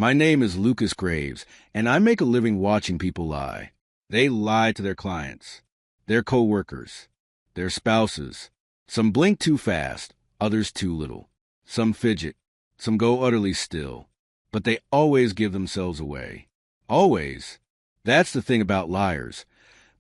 My name is Lucas Graves, and I make a living watching people lie. They lie to their clients, their co-workers, their spouses. Some blink too fast, others too little. Some fidget, some go utterly still. But they always give themselves away. Always. That's the thing about liars.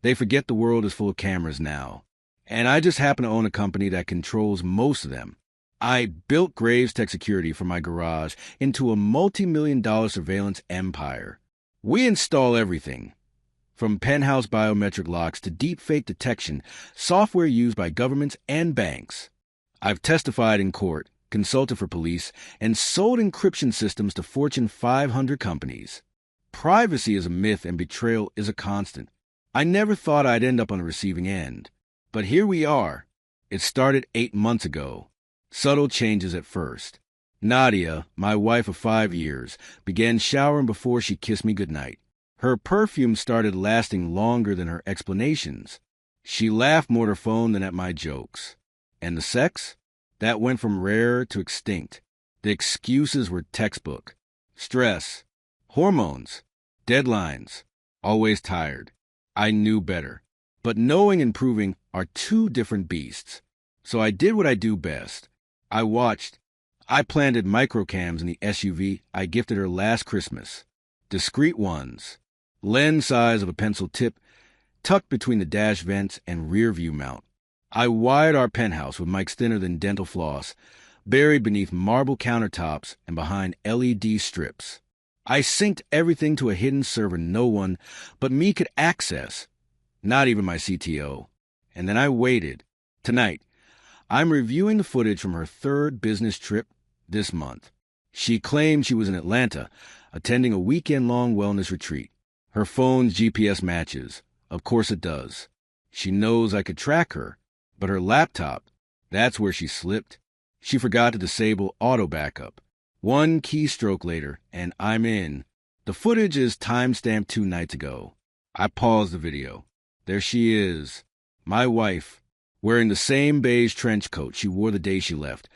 They forget the world is full of cameras now. And I just happen to own a company that controls most of them. I built Graves Tech Security from my garage into a multi-million-dollar surveillance empire. We install everything, from penthouse biometric locks to deepfake detection, software used by governments and banks. I've testified in court, consulted for police, and sold encryption systems to Fortune 500 companies. Privacy is a myth and betrayal is a constant. I never thought I'd end up on the receiving end. But here we are. It started 8 months ago. Subtle changes at first. Nadia, my wife of 5 years, began showering before she kissed me goodnight. Her perfume started lasting longer than her explanations. She laughed more at her phone than at my jokes. And the sex? That went from rare to extinct. The excuses were textbook. Stress, hormones, deadlines, always tired. I knew better. But knowing and proving are two different beasts. So I did what I do best. I watched. I planted microcams in the SUV I gifted her last Christmas. Discreet ones. Lens size of a pencil tip, tucked between the dash vents and rear view mount. I wired our penthouse with mics thinner than dental floss, buried beneath marble countertops and behind LED strips. I synced everything to a hidden server no one but me could access, not even my CTO. And then I waited. Tonight, I'm reviewing the footage from her third business trip this month. She claimed she was in Atlanta, attending a weekend-long wellness retreat. Her phone's GPS matches. Of course it does. She knows I could track her, but her laptop, that's where she slipped. She forgot to disable auto backup. One keystroke later, and I'm in. The footage is timestamped 2 nights ago. I paused the video. There she is, my wife, wearing the same beige trench coat she wore the day she left,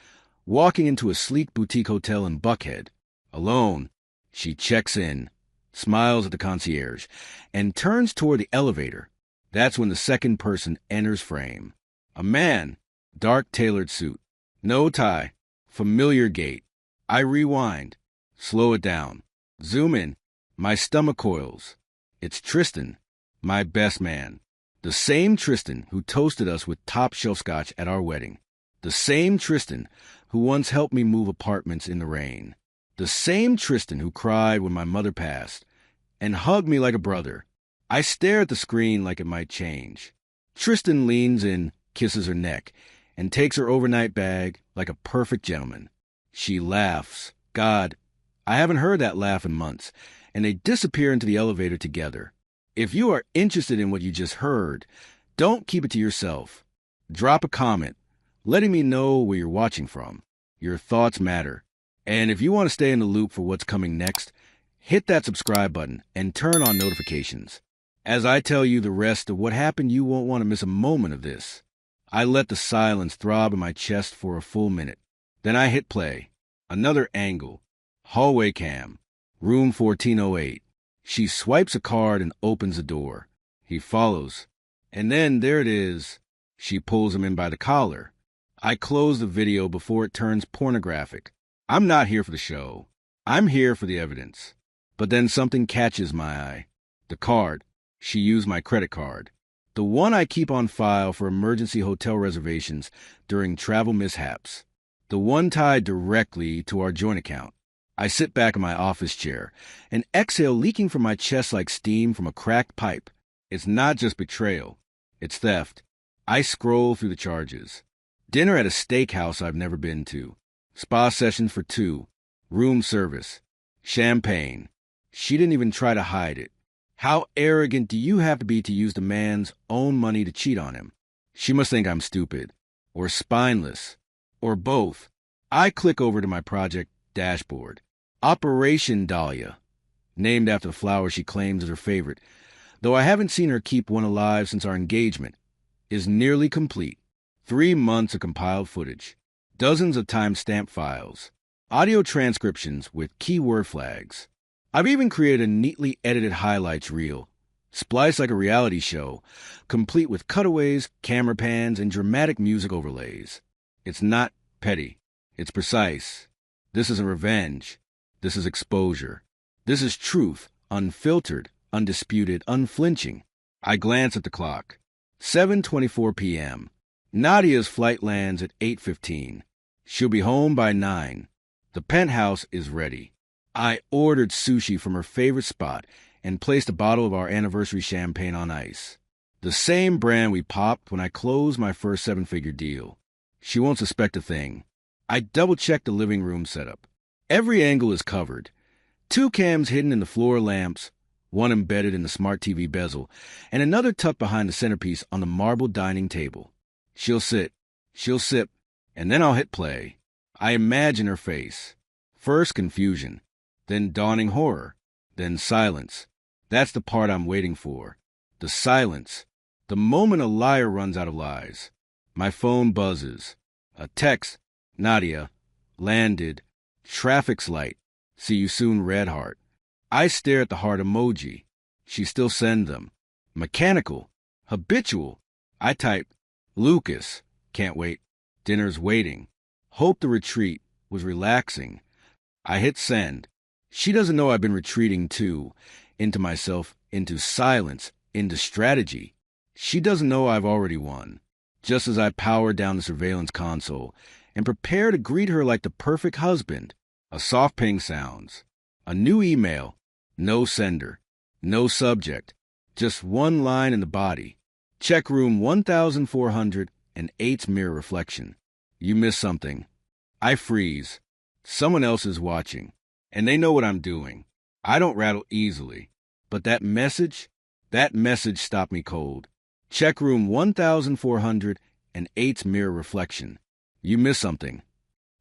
walking into a sleek boutique hotel in Buckhead. Alone, she checks in, smiles at the concierge, and turns toward the elevator. That's when the second person enters frame. A man, dark tailored suit, no tie, familiar gait. I rewind, slow it down, zoom in. My stomach coils. It's Tristan, my best man. The same Tristan who toasted us with top-shelf scotch at our wedding. The same Tristan who once helped me move apartments in the rain. The same Tristan who cried when my mother passed and hugged me like a brother. I stare at the screen like it might change. Tristan leans in, kisses her neck, and takes her overnight bag like a perfect gentleman. She laughs. God, I haven't heard that laugh in months. And they disappear into the elevator together. If you are interested in what you just heard, don't keep it to yourself. Drop a comment, letting me know where you're watching from. Your thoughts matter. And if you want to stay in the loop for what's coming next, hit that subscribe button and turn on notifications. As I tell you the rest of what happened, you won't want to miss a moment of this. I let the silence throb in my chest for a full minute. Then I hit play. Another angle. Hallway cam. Room 1408. She swipes a card and opens the door. He follows. And then there it is. She pulls him in by the collar. I close the video before it turns pornographic. I'm not here for the show. I'm here for the evidence. But then something catches my eye. The card. She used my credit card. The one I keep on file for emergency hotel reservations during travel mishaps. The one tied directly to our joint account. I sit back in my office chair, an exhale leaking from my chest like steam from a cracked pipe. It's not just betrayal. It's theft. I scroll through the charges. Dinner at a steakhouse I've never been to. Spa sessions for 2. Room service. Champagne. She didn't even try to hide it. How arrogant do you have to be to use the man's own money to cheat on him? She must think I'm stupid. Or spineless. Or both. I click over to my project dashboard. Operation Dahlia, named after the flower she claims is her favorite, though I haven't seen her keep one alive since our engagement, is nearly complete. 3 months of compiled footage, dozens of time-stamped files, audio transcriptions with keyword flags. I've even created a neatly edited highlights reel, spliced like a reality show, complete with cutaways, camera pans, and dramatic music overlays. It's not petty. It's precise. This isn't revenge. This is exposure. This is truth, unfiltered, undisputed, unflinching. I glance at the clock. 7:24 p.m. Nadia's flight lands at 8:15. She'll be home by 9. The penthouse is ready. I ordered sushi from her favorite spot and placed a bottle of our anniversary champagne on ice. The same brand we popped when I closed my first 7-figure deal. She won't suspect a thing. I double-checked the living room setup. Every angle is covered. 2 cams hidden in the floor lamps, one embedded in the smart TV bezel, and another tucked behind the centerpiece on the marble dining table. She'll sit, she'll sip, and then I'll hit play. I imagine her face. First confusion, then dawning horror, then silence. That's the part I'm waiting for. The silence. The moment a liar runs out of lies. My phone buzzes. A text. Nadia. Landed. Traffic's light. See you soon, red heart. I stare at the heart emoji. She still sends them. Mechanical. Habitual. I type, Lucas. Can't wait. Dinner's waiting. Hope the retreat was relaxing. I hit send. She doesn't know I've been retreating too. Into myself, into silence, into strategy. She doesn't know I've already won. Just as I power down the surveillance console and prepare to greet her like the perfect husband, a soft ping sounds. A new email. No sender. No subject. Just one line in the body. Check room 1408's mirror reflection. You missed something. I freeze. Someone else is watching, and they know what I'm doing. I don't rattle easily, but that message stopped me cold. Check room 1408's mirror reflection. You missed something.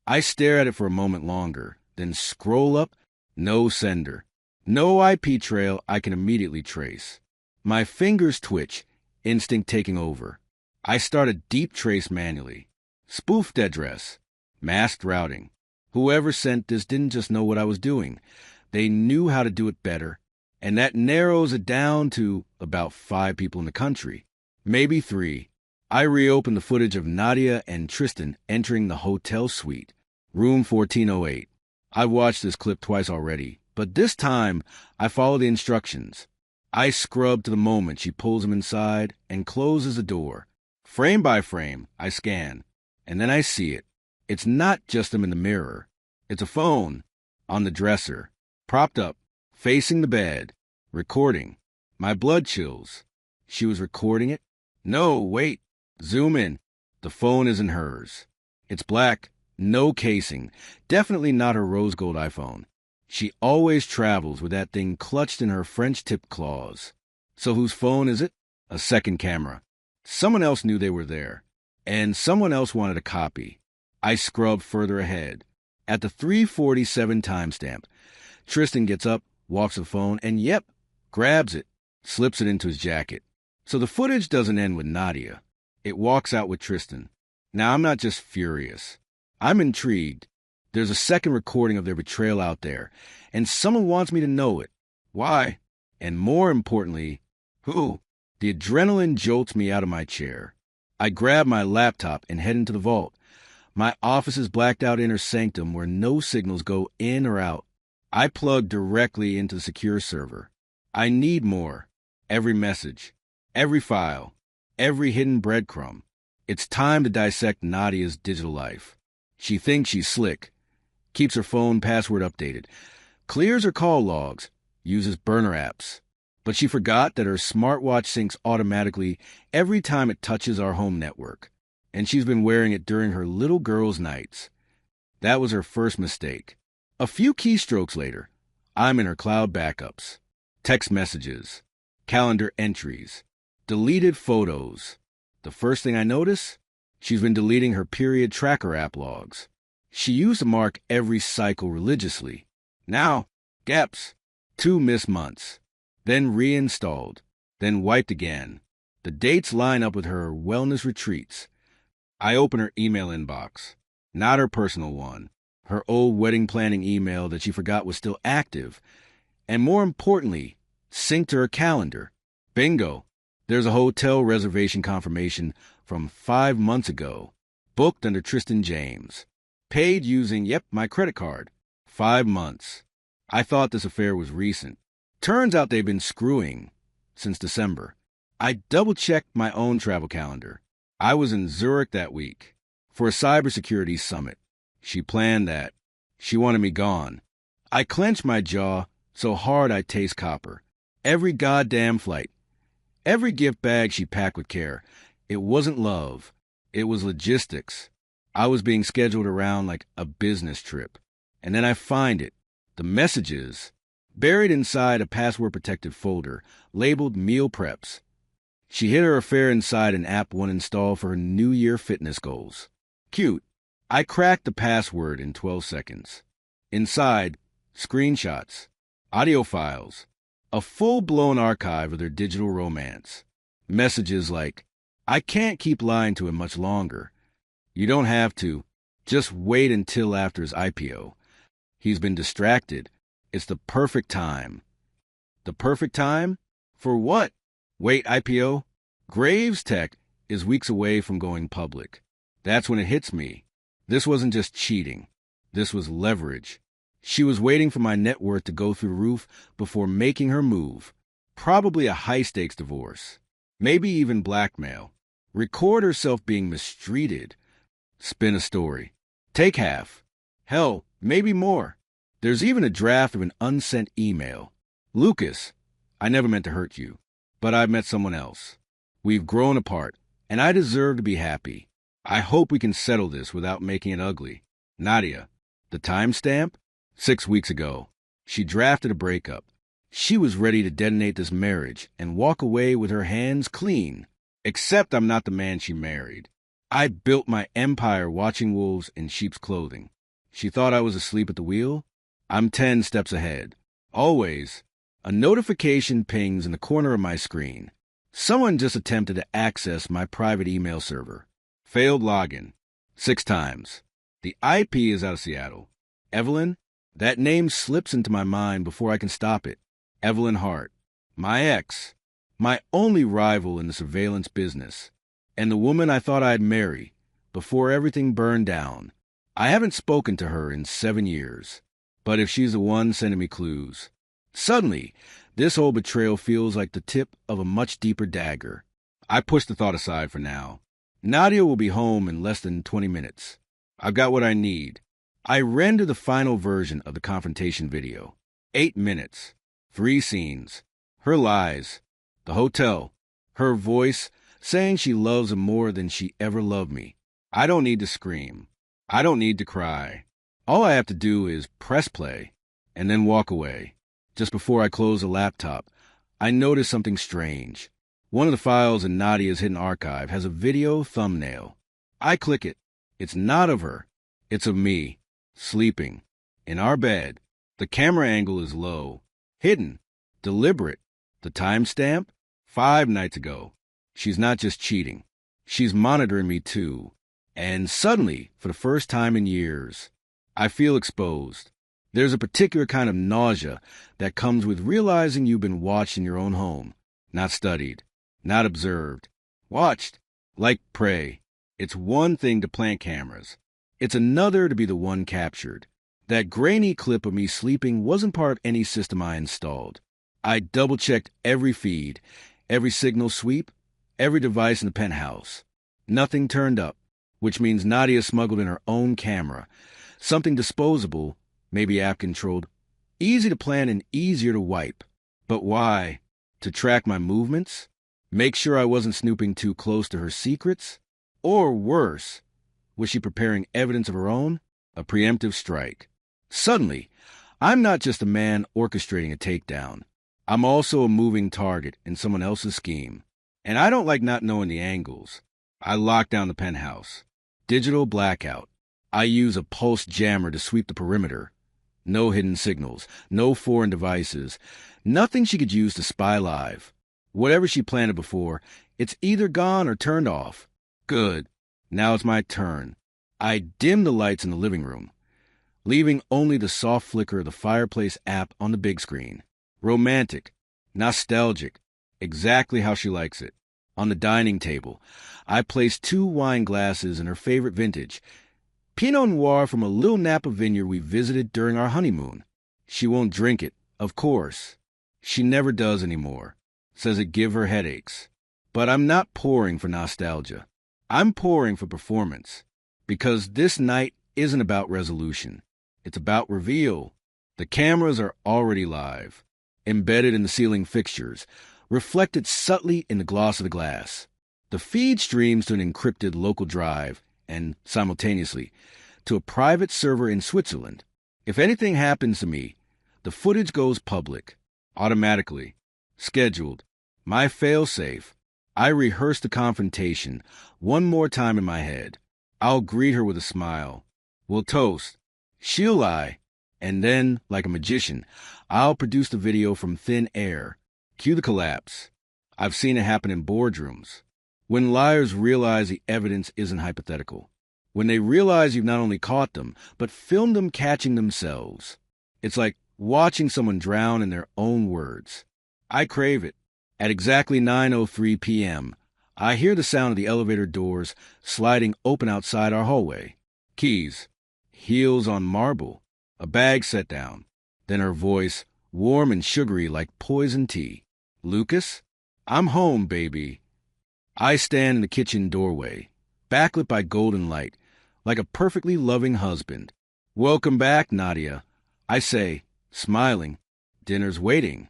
I stare at it for a moment longer, then scroll up. No sender. No IP trail I can immediately trace. My fingers twitch, instinct taking over. I start a deep trace manually. Spoofed address. Masked routing. Whoever sent this didn't just know what I was doing. They knew how to do it better. And that narrows it down to about 5 people in the country. Maybe 3. I reopen the footage of Nadia and Tristan entering the hotel suite. Room 1408. I've watched this clip twice already, but this time I follow the instructions. I scrub to the moment she pulls him inside and closes the door. Frame by frame, I scan. And then I see it. It's not just him in the mirror. It's a phone on the dresser, propped up, facing the bed, recording. My blood chills. She was recording it? No, wait. Zoom in. The phone isn't hers. It's black, no casing. Definitely not her rose gold iPhone. She always travels with that thing clutched in her French-tipped claws. So whose phone is it? A second camera. Someone else knew they were there, and someone else wanted a copy. I scrub further ahead. At the 3:47 timestamp, Tristan gets up, walks the phone, and yep, grabs it, slips it into his jacket. So the footage doesn't end with Nadia. It walks out with Tristan. Now I'm not just furious. I'm intrigued. There's a second recording of their betrayal out there, and someone wants me to know it. Why? And more importantly, who? The adrenaline jolts me out of my chair. I grab my laptop and head into the vault. My office's blacked out inner sanctum where no signals go in or out. I plug directly into the secure server. I need more. Every message, every file, every hidden breadcrumb. It's time to dissect Nadia's digital life. She thinks she's slick, keeps her phone password updated, clears her call logs, uses burner apps. But she forgot that her smartwatch syncs automatically every time it touches our home network, and she's been wearing it during her little girl's nights. That was her first mistake. A few keystrokes later, I'm in her cloud backups, text messages, calendar entries, deleted photos. The first thing I notice, she's been deleting her period tracker app logs. She used to mark every cycle religiously. Now, gaps, 2 missed months. Then reinstalled, then wiped again. The dates line up with her wellness retreats. I open her email inbox, not her personal one, her old wedding planning email that she forgot was still active, and more importantly, synced to her calendar. Bingo. There's a hotel reservation confirmation from 5 months ago, booked under Tristan James. Paid using, my credit card. 5 months. I thought this affair was recent. Turns out they've been screwing since December. I double-checked my own travel calendar. I was in Zurich that week for a cybersecurity summit. She planned that. She wanted me gone. I clenched my jaw so hard I'd taste copper. Every goddamn flight. Every gift bag she packed with care. It wasn't love. It was logistics. I was being scheduled around like a business trip. And then I find it. The messages, buried inside a password-protected folder, labeled meal preps. She hid her affair inside an app one installed for her New Year fitness goals. Cute. I cracked the password in 12 seconds. Inside, screenshots, audio files, a full-blown archive of their digital romance. Messages like, I can't keep lying to him much longer. You don't have to. Just wait until after his IPO. He's been distracted. It's the perfect time. The perfect time? For what? Wait, IPO? Graves Tech is weeks away from going public. That's when it hits me. This wasn't just cheating. This was leverage. She was waiting for my net worth to go through the roof before making her move. Probably a high-stakes divorce. Maybe even blackmail. Record herself being mistreated. Spin a story. Take half. Hell, maybe more. There's even a draft of an unsent email. Lucas, I never meant to hurt you, but I've met someone else. We've grown apart, and I deserve to be happy. I hope we can settle this without making it ugly. Nadia. The timestamp? 6 weeks ago. She drafted a breakup. She was ready to detonate this marriage and walk away with her hands clean. Except I'm not the man she married. I built my empire watching wolves in sheep's clothing. She thought I was asleep at the wheel? I'm 10 steps ahead. Always. A notification pings in the corner of my screen. Someone just attempted to access my private email server. Failed login. 6 times. The IP is out of Seattle. Evelyn? That name slips into my mind before I can stop it. Evelyn Hart. My ex. My only rival in the surveillance business. And the woman I thought I'd marry before everything burned down. I haven't spoken to her in 7 years. But if she's the one sending me clues. Suddenly, this whole betrayal feels like the tip of a much deeper dagger. I push the thought aside for now. Nadia will be home in less than 20 minutes. I've got what I need. I render the final version of the confrontation video. 8 minutes. 3 scenes. Her lies. The hotel. Her voice saying she loves him more than she ever loved me. I don't need to scream. I don't need to cry. All I have to do is press play and then walk away. Just before I close the laptop, I notice something strange. One of the files in Nadia's hidden archive has a video thumbnail. I click it. It's not of her. It's of me, sleeping, in our bed. The camera angle is low, hidden, deliberate. The timestamp? 5 nights ago. She's not just cheating. She's monitoring me too. And suddenly, for the first time in years, I feel exposed. There's a particular kind of nausea that comes with realizing you've been watched in your own home, not studied, not observed. Watched, like prey. It's one thing to plant cameras. It's another to be the one captured. That grainy clip of me sleeping wasn't part of any system I installed. I double-checked every feed, every signal sweep, every device in the penthouse. Nothing turned up, which means Nadia smuggled in her own camera. Something disposable, maybe app-controlled. Easy to plan and easier to wipe. But why? To track my movements? Make sure I wasn't snooping too close to her secrets? Or worse, was she preparing evidence of her own? A preemptive strike. Suddenly, I'm not just a man orchestrating a takedown. I'm also a moving target in someone else's scheme. And I don't like not knowing the angles. I lock down the penthouse. Digital blackout. I use a pulse jammer to sweep the perimeter. No hidden signals, no foreign devices, nothing she could use to spy live. Whatever she planted before, it's either gone or turned off. Good. Now it's my turn. I dim the lights in the living room, leaving only the soft flicker of the fireplace app on the big screen. Romantic, nostalgic, exactly how she likes it. On the dining table, I place 2 wine glasses in her favorite vintage, Pinot Noir from a little Napa vineyard we visited during our honeymoon. She won't drink it, of course. She never does anymore. Says it give her headaches. But I'm not pouring for nostalgia. I'm pouring for performance. Because this night isn't about resolution. It's about reveal. The cameras are already live, embedded in the ceiling fixtures, reflected subtly in the gloss of the glass. The feed streams to an encrypted local drive and, simultaneously, to a private server in Switzerland. If anything happens to me, the footage goes public, automatically, scheduled, my fail-safe. I rehearse the confrontation one more time in my head. I'll greet her with a smile. We'll toast. She'll lie. And then, like a magician, I'll produce the video from thin air. Cue the collapse. I've seen it happen in boardrooms. When liars realize the evidence isn't hypothetical. When they realize you've not only caught them, but filmed them catching themselves. It's like watching someone drown in their own words. I crave it. At exactly 9:03 p.m., I hear the sound of the elevator doors sliding open outside our hallway. Keys. Heels on marble. A bag set down. Then her voice, warm and sugary like poison tea. Lucas? I'm home, baby. I stand in the kitchen doorway, backlit by golden light, like a perfectly loving husband. Welcome back, Nadia. I say, smiling. Dinner's waiting.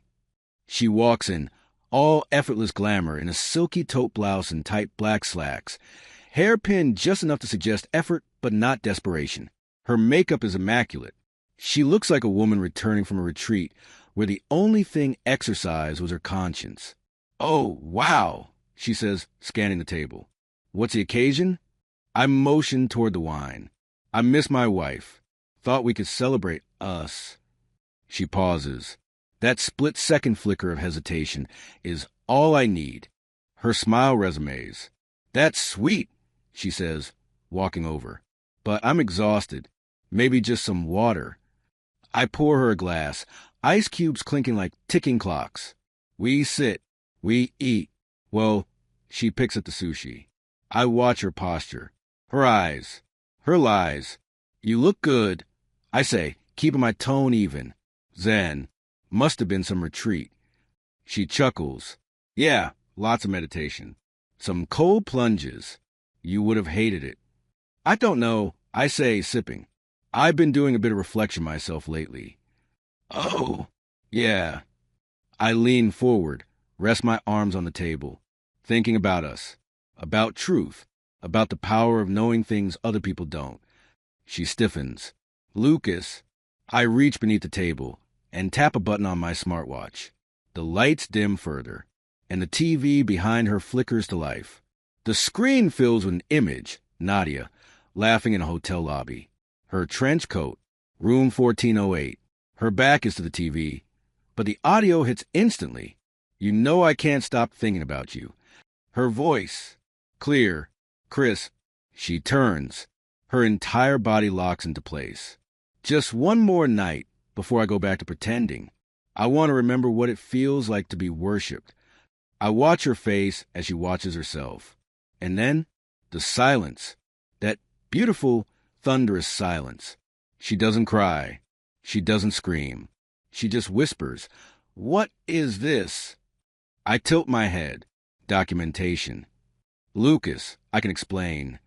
She walks in, all effortless glamour in a silky taupe blouse and tight black slacks, hair pinned just enough to suggest effort but not desperation. Her makeup is immaculate. She looks like a woman returning from a retreat where the only thing exercised was her conscience. Oh, wow, she says, scanning the table. What's the occasion? I motion toward the wine. I miss my wife. Thought we could celebrate us. She pauses. That split-second flicker of hesitation is all I need. Her smile resumes. That's sweet, she says, walking over. But I'm exhausted. Maybe just some water. I pour her a glass, ice cubes clinking like ticking clocks. We sit. We eat. Well, she picks at the sushi. I watch her posture. Her eyes. Her lies. You look good. I say, keeping my tone even. Zen. Must have been some retreat. She chuckles. Yeah, lots of meditation. Some cold plunges. You would have hated it. I don't know, I say, sipping. I've been doing a bit of reflection myself lately. Oh, yeah. I lean forward, rest my arms on the table, thinking about us, about truth, about the power of knowing things other people don't. She stiffens. Lucas. I reach beneath the table and tap a button on my smartwatch. The lights dim further, and the TV behind her flickers to life. The screen fills with an image, Nadia, laughing in a hotel lobby. Her trench coat, room 1408. Her back is to the TV, but the audio hits instantly. You know I can't stop thinking about you. Her voice, clear, crisp. She turns. Her entire body locks into place. Just one more night before I go back to pretending. I want to remember what it feels like to be worshipped. I watch her face as she watches herself. And then, the silence. That beautiful, thunderous silence. She doesn't cry. She doesn't scream. She just whispers, "What is this?" I tilt my head. Documentation. Lucas, I can explain.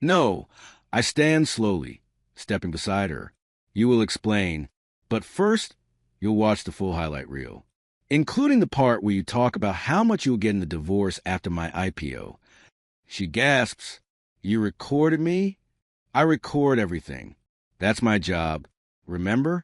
No, I stand slowly, stepping beside her. You will explain. But first, you'll watch the full highlight reel, including the part where you talk about how much you'll get in the divorce after my IPO. She gasps. You recorded me? I record everything. That's my job. Remember?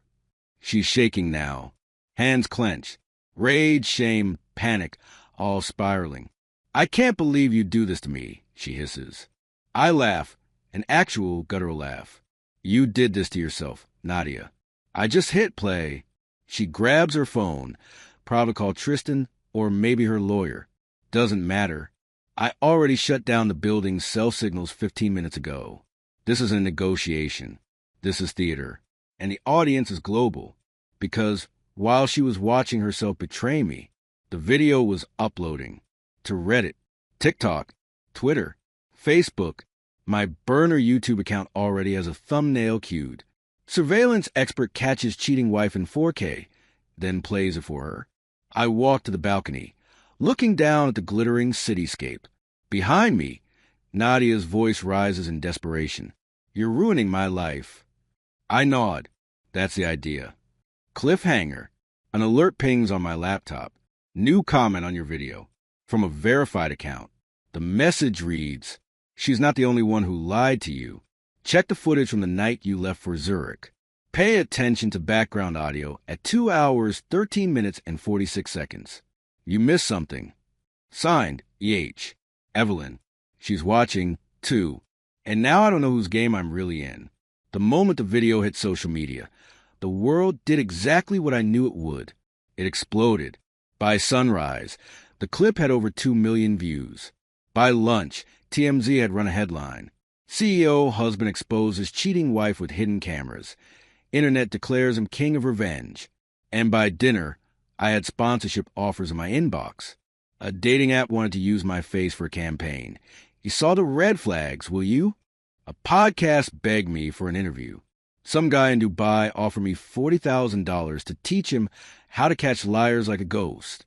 She's shaking now. Hands clench. Rage, shame, panic, all spiraling. I can't believe you do this to me, she hisses. I laugh, an actual guttural laugh. You did this to yourself, Nadia. I just hit play. She grabs her phone, probably call Tristan or maybe her lawyer. Doesn't matter. I already shut down the building's cell signals 15 minutes ago. This is a negotiation. This is theater. And the audience is global. Because While she was watching herself betray me, the video was uploading to Reddit, TikTok, Twitter, Facebook. My burner YouTube account already has a thumbnail queued. Surveillance expert catches cheating wife in 4K, then plays it for her. I walk to the balcony, looking down at the glittering cityscape. Behind me, Nadia's voice rises in desperation. "You're ruining my life." I nod. That's the idea. Cliffhanger. An alert pings on my laptop. New comment on your video. From a verified account. The message reads, "She's not the only one who lied to you. Check the footage from the night you left for Zurich. Pay attention to background audio at 2 hours, 13 minutes, and 46 seconds. You missed something." Signed, EH. Evelyn. She's watching, too. And now I don't know whose game I'm really in. The moment the video hit social media, the world did exactly what I knew it would. It exploded. By sunrise, the clip had over 2 million views. By lunch, TMZ had run a headline. CEO husband exposes cheating wife with hidden cameras. Internet declares him king of revenge. And by dinner, I had sponsorship offers in my inbox. A dating app wanted to use my face for a campaign. "You saw the red flags, will you?" A podcast begged me for an interview. Some guy in Dubai offered me $40,000 to teach him how to catch liars like a ghost.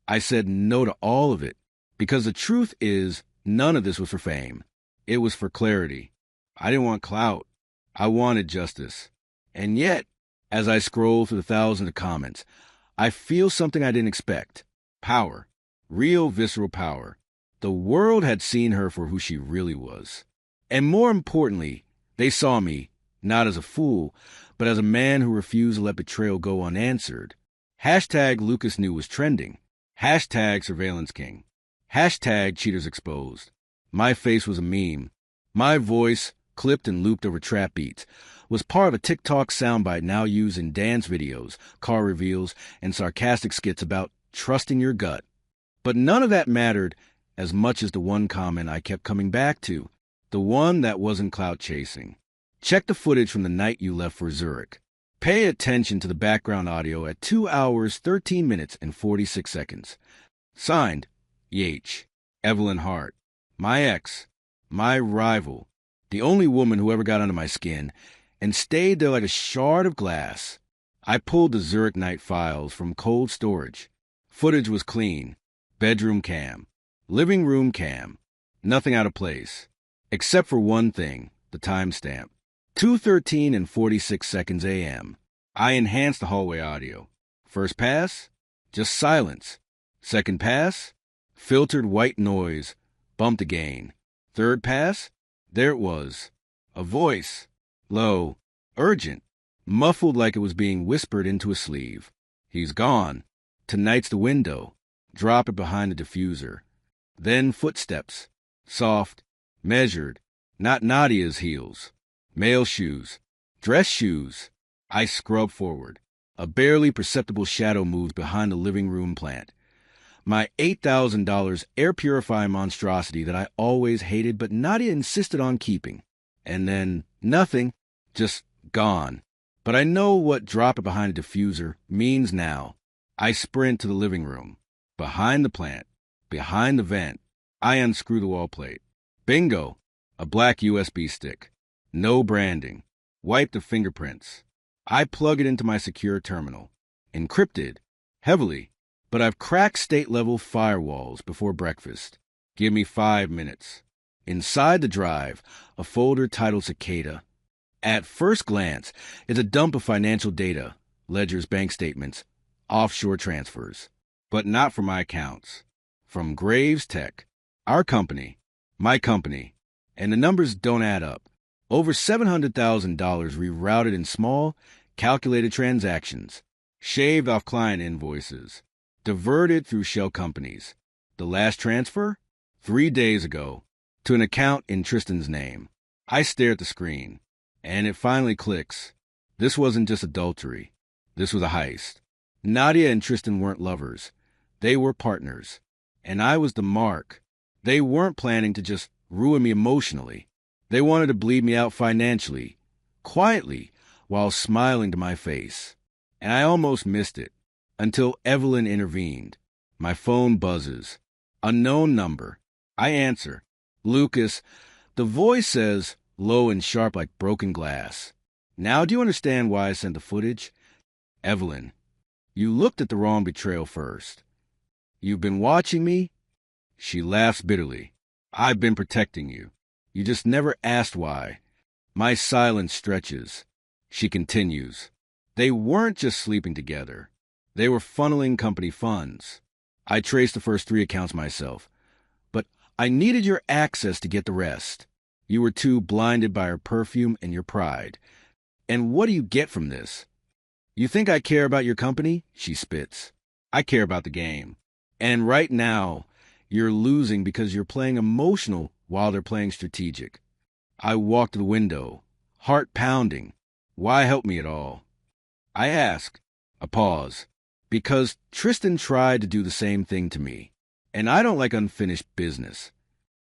I said no to all of it, because the truth is, none of this was for fame. It was for clarity. I didn't want clout. I wanted justice. And yet, as I scroll through the thousands of comments, I feel something I didn't expect. Power. Real visceral power. The world had seen her for who she really was. And more importantly, they saw me, not as a fool, but as a man who refused to let betrayal go unanswered. Hashtag Lucas New was trending. Hashtag Surveillance King. Hashtag Cheaters Exposed. My face was a meme. My voice, clipped and looped over trap beats, was part of a TikTok soundbite now used in dance videos, car reveals, and sarcastic skits about trusting your gut. But none of that mattered as much as the one comment I kept coming back to, the one that wasn't clout chasing. Check the footage from the night you left for Zurich. Pay attention to the background audio at 2 hours, 13 minutes, and 46 seconds. Signed, EH. Evelyn Hart. My ex. My rival. The only woman who ever got under my skin and stayed there like a shard of glass. I pulled the Zurich night files from cold storage. Footage was clean. Bedroom cam. Living room cam. Nothing out of place. Except for one thing, the timestamp. 2:13 and 46 seconds a.m. I enhanced the hallway audio. First pass, just silence. Second pass, filtered white noise, bumped again. Third pass, there it was. A voice, low, urgent, muffled like it was being whispered into a sleeve. "He's gone. Tonight's the window." Drop it behind the diffuser. Then footsteps, soft, measured, not Nadia's heels. Male shoes, dress shoes. I scrub forward. A barely perceptible shadow moves behind the living room plant. My $8,000 air purifying monstrosity that I always hated but Nadia insisted on keeping. And then nothing, just gone. But I know what drop it behind a diffuser means now. I sprint to the living room. Behind the plant, behind the vent, I unscrew the wall plate. Bingo! A black USB stick. No branding. Wipe the fingerprints. I plug it into my secure terminal. Encrypted. Heavily. But I've cracked state-level firewalls before breakfast. Give me 5 minutes. Inside the drive, a folder titled Cicada. At first glance, it's a dump of financial data, ledgers, bank statements, offshore transfers. But not from my accounts. From Graves Tech. Our company. My company. And the numbers don't add up. Over $700,000 rerouted in small, calculated transactions. Shaved off client invoices. Diverted through shell companies. The last transfer? 3 days ago. To an account in Tristan's name. I stare at the screen. And it finally clicks. This wasn't just adultery. This was a heist. Nadia and Tristan weren't lovers. They were partners. And I was the mark. They weren't planning to just ruin me emotionally. They wanted to bleed me out financially, quietly, while smiling to my face. and I almost missed it until Evelyn intervened. My phone buzzes. Unknown number. I answer. Lucas. The voice says, low and sharp like broken glass. Now do you understand why I sent the footage? Evelyn. You looked at the wrong betrayal first. You've been watching me? She laughs bitterly. I've been protecting you. You just never asked why. My silence stretches. She continues. They weren't just sleeping together. They were funneling company funds. I traced the first 3 accounts myself. But I needed your access to get the rest. You were too blinded by her perfume and your pride. And what do you get from this? You think I care about your company? She spits. I care about the game. And right now, you're losing because you're playing emotional while they're playing strategic. I walk to the window, heart pounding. Why help me at all? I ask. A pause. Because Tristan tried to do the same thing to me. And I don't like unfinished business.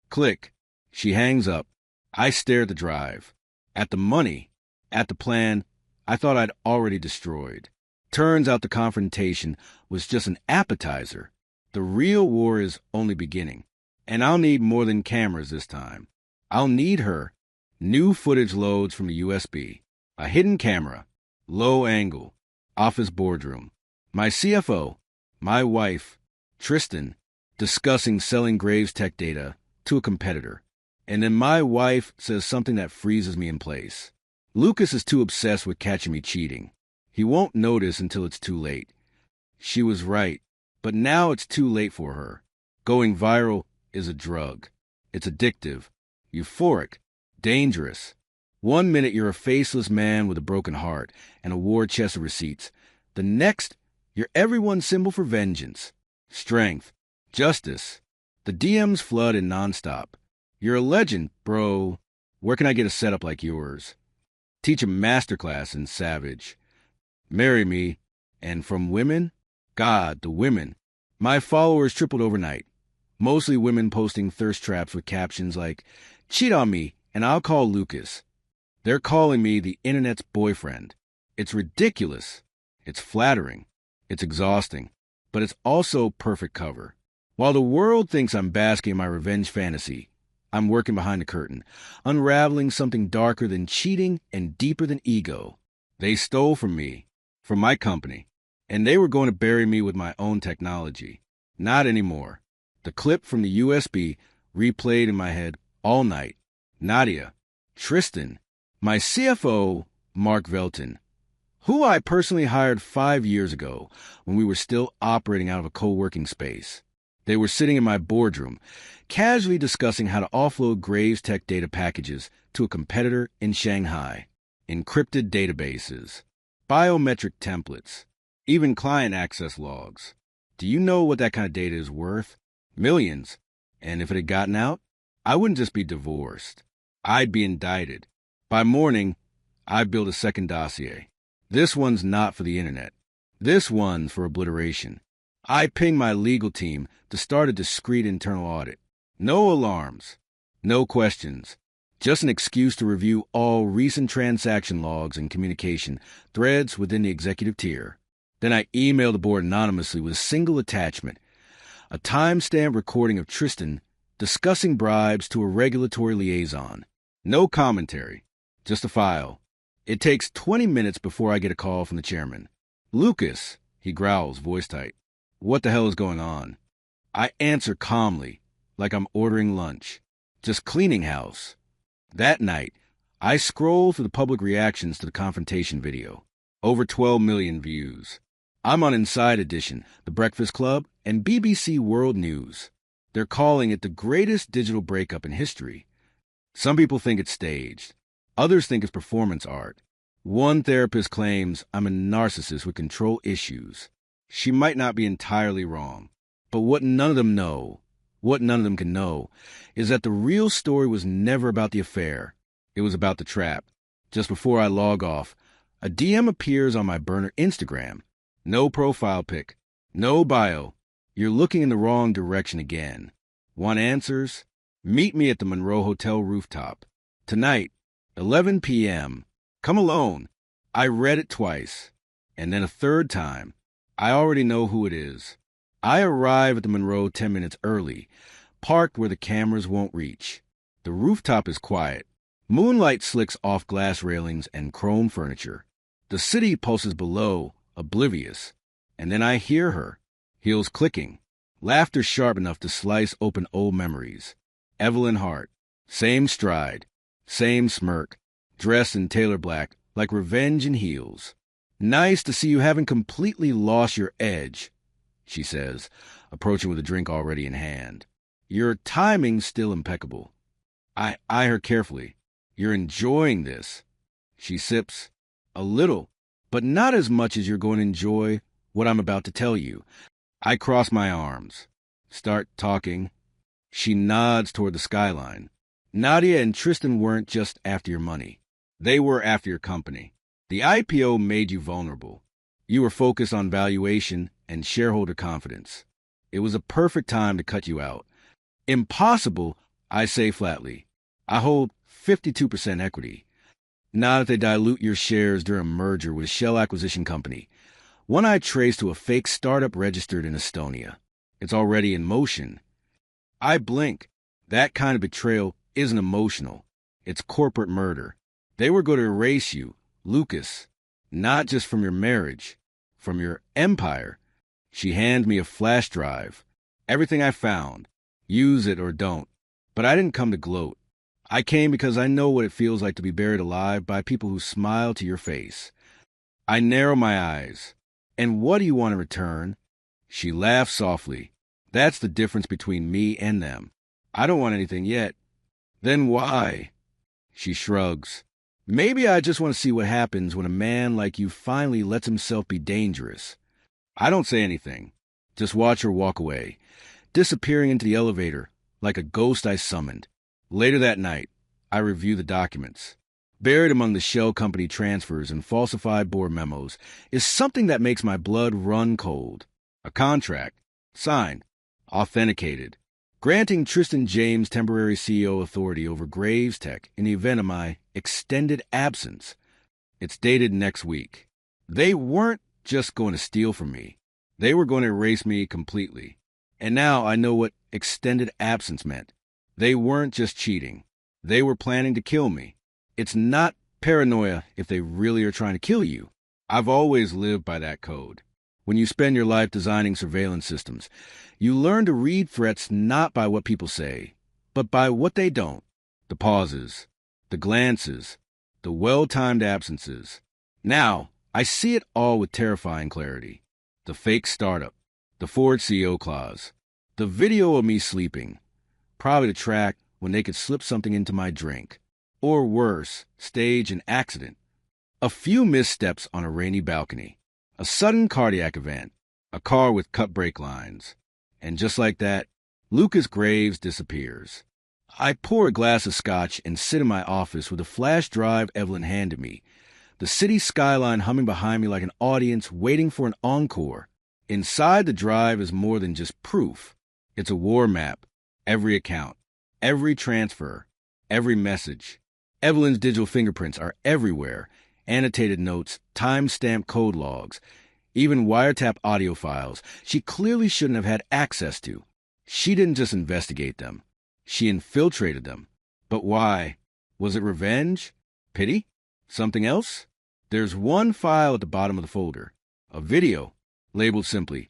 Click. She hangs up. I stare at the drive. At the money. At the plan I thought I'd already destroyed. Turns out the confrontation was just an appetizer. The real war is only beginning. And I'll need more than cameras this time. I'll need her. New footage loads from the USB. A hidden camera. Low angle. Office boardroom. My CFO. My wife. Tristan. Discussing selling Graves tech data to a competitor. And then my wife says something that freezes me in place. Lucas is too obsessed with catching me cheating. He won't notice until it's too late. She was right, but now it's too late for her. Going viral is a drug. It's addictive, euphoric, dangerous. 1 minute you're a faceless man with a broken heart and a war chest of receipts. The next, you're everyone's symbol for vengeance, strength, justice. The DMs flood in nonstop. You're a legend, bro. Where can I get a setup like yours? Teach a masterclass in savage. Marry me. And from women? God, the women. My followers tripled overnight. Mostly women posting thirst traps with captions like, cheat on me and I'll call Lucas. They're calling me the internet's boyfriend. It's ridiculous. It's flattering. It's exhausting. But it's also perfect cover. While the world thinks I'm basking in my revenge fantasy, I'm working behind the curtain, unraveling something darker than cheating and deeper than ego. They stole from me, from my company, and they were going to bury me with my own technology. Not anymore. The clip from the USB replayed in my head all night. Nadia, Tristan, my CFO, Mark Velton, who I personally hired 5 years ago when we were still operating out of a co-working space. They were sitting in my boardroom, casually discussing how to offload Graves tech data packages to a competitor in Shanghai. Encrypted databases, biometric templates, even client access logs. Do you know what that kind of data is worth? Millions. And if it had gotten out, I wouldn't just be divorced. I'd be indicted. By morning, I'd build a second dossier. This one's not for the internet. This one's for obliteration. I pinged my legal team to start a discreet internal audit. No alarms. No questions. Just an excuse to review all recent transaction logs and communication threads within the executive tier. Then I emailed the board anonymously with a single attachment, a timestamp recording of Tristan discussing bribes to a regulatory liaison. No commentary, just a file. It takes 20 minutes before I get a call from the chairman. Lucas, he growls, voice tight. What the hell is going on? I answer calmly, like I'm ordering lunch. Just cleaning house. That night, I scroll through the public reactions to the confrontation video. Over 12 million views. I'm on Inside Edition, The Breakfast Club, and BBC World News. They're calling it the greatest digital breakup in history. Some people think it's staged. Others think it's performance art. One therapist claims I'm a narcissist with control issues. She might not be entirely wrong. But what none of them know, what none of them can know, is that the real story was never about the affair. It was about the trap. Just before I log off, a DM appears on my burner Instagram. No profile pic. No bio. You're looking in the wrong direction again. Want answers? Meet me at the Monroe Hotel rooftop. Tonight, 11 p.m. Come alone. I read it twice. And then a third time. I already know who it is. I arrive at the Monroe 10 minutes early, parked where the cameras won't reach. The rooftop is quiet. Moonlight slicks off glass railings and chrome furniture. The city pulses below, oblivious. And then I hear her, heels clicking, laughter sharp enough to slice open old memories. Evelyn Hart, same stride, same smirk, dressed in tailor black like revenge in heels. Nice to see you haven't completely lost your edge, she says, approaching with a drink already in hand. Your timing's still impeccable. I eye her carefully. You're enjoying this. She sips. A little, but not as much as you're going to enjoy what I'm about to tell you. I cross my arms. Start talking. She nods toward the skyline. Nadia and Tristan weren't just after your money. They were after your company. The IPO made you vulnerable. You were focused on valuation and shareholder confidence. It was a perfect time to cut you out. Impossible, I say flatly. I hold 52% equity. Not if they dilute your shares during a merger with a shell acquisition company. One I traced to a fake startup registered in Estonia. It's already in motion. I blink. That kind of betrayal isn't emotional. It's corporate murder. They were going to erase you, Lucas, not just from your marriage, from your empire. She hands me a flash drive. Everything I found. Use it or don't. But I didn't come to gloat. I came because I know what it feels like to be buried alive by people who smile to your face. I narrow my eyes. And what do you want in return? She laughs softly. That's the difference between me and them. I don't want anything yet. Then why? She shrugs. Maybe I just want to see what happens when a man like you finally lets himself be dangerous. I don't say anything. Just watch her walk away, disappearing into the elevator like a ghost I summoned. Later that night, I review the documents. Buried among the shell company transfers and falsified board memos is something that makes my blood run cold. A contract, signed, authenticated, granting Tristan James temporary CEO authority over Graves Tech in the event of my extended absence. It's dated next week. They weren't just going to steal from me. They were going to erase me completely. And now I know what extended absence meant. They weren't just cheating. They were planning to kill me. It's not paranoia if they really are trying to kill you. I've always lived by that code. When you spend your life designing surveillance systems, you learn to read threats not by what people say, but by what they don't. The pauses, the glances, the well-timed absences. Now, I see it all with terrifying clarity. The fake startup, the Ford CEO clause, the video of me sleeping, probably to track when they could slip something into my drink. Or worse, stage an accident. A few missteps on a rainy balcony. A sudden cardiac event. A car with cut brake lines. And just like that, Lucas Graves disappears. I pour a glass of scotch and sit in my office with a flash drive Evelyn handed me. The city skyline humming behind me like an audience waiting for an encore. Inside the drive is more than just proof. It's a war map. Every account. Every transfer. Every message. Evelyn's digital fingerprints are everywhere. Annotated notes, time-stamped code logs, even wiretap audio files she clearly shouldn't have had access to. She didn't just investigate them. She infiltrated them. But why? Was it revenge? Pity? Something else? There's one file at the bottom of the folder. A video, labeled simply,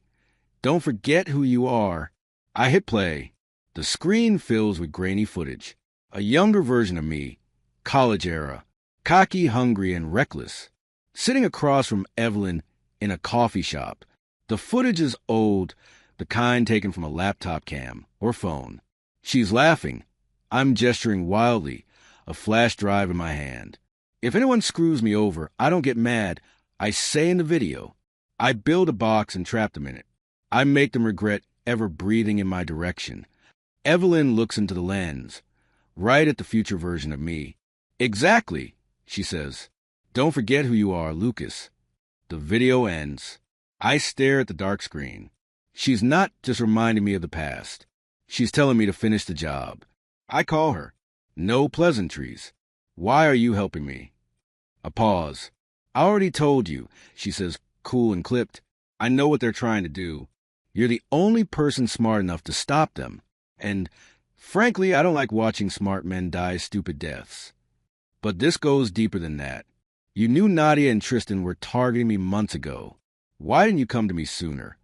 "Don't forget who you are." I hit play. The screen fills with grainy footage. A younger version of me, college era, cocky, hungry, and reckless, sitting across from Evelyn in a coffee shop. The footage is old, the kind taken from a laptop cam or phone. She's laughing. I'm gesturing wildly, a flash drive in my hand. If anyone screws me over, I don't get mad. I say in the video. I build a box and trap them in it. I make them regret ever breathing in my direction. Evelyn looks into the lens, right at the future version of me. Exactly, she says. Don't forget who you are, Lucas. The video ends. I stare at the dark screen. She's not just reminding me of the past. She's telling me to finish the job. I call her. No pleasantries. Why are you helping me? A pause. I already told you, she says, cool and clipped. I know what they're trying to do. You're the only person smart enough to stop them. And, frankly, I don't like watching smart men die stupid deaths. But this goes deeper than that. You knew Nadia and Tristan were targeting me months ago. Why didn't you come to me sooner?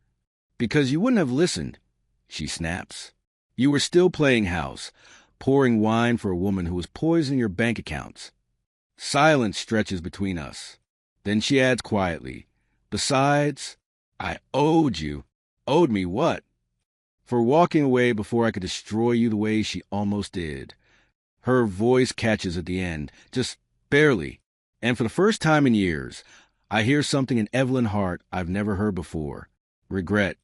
Because you wouldn't have listened, she snaps. You were still playing house, pouring wine for a woman who was poisoning your bank accounts. Silence stretches between us. Then she adds quietly, besides, I owed you. Owed me what? For walking away before I could destroy you the way she almost did. Her voice catches at the end, just barely. And for the first time in years, I hear something in Evelyn Hart I've never heard before. Regret.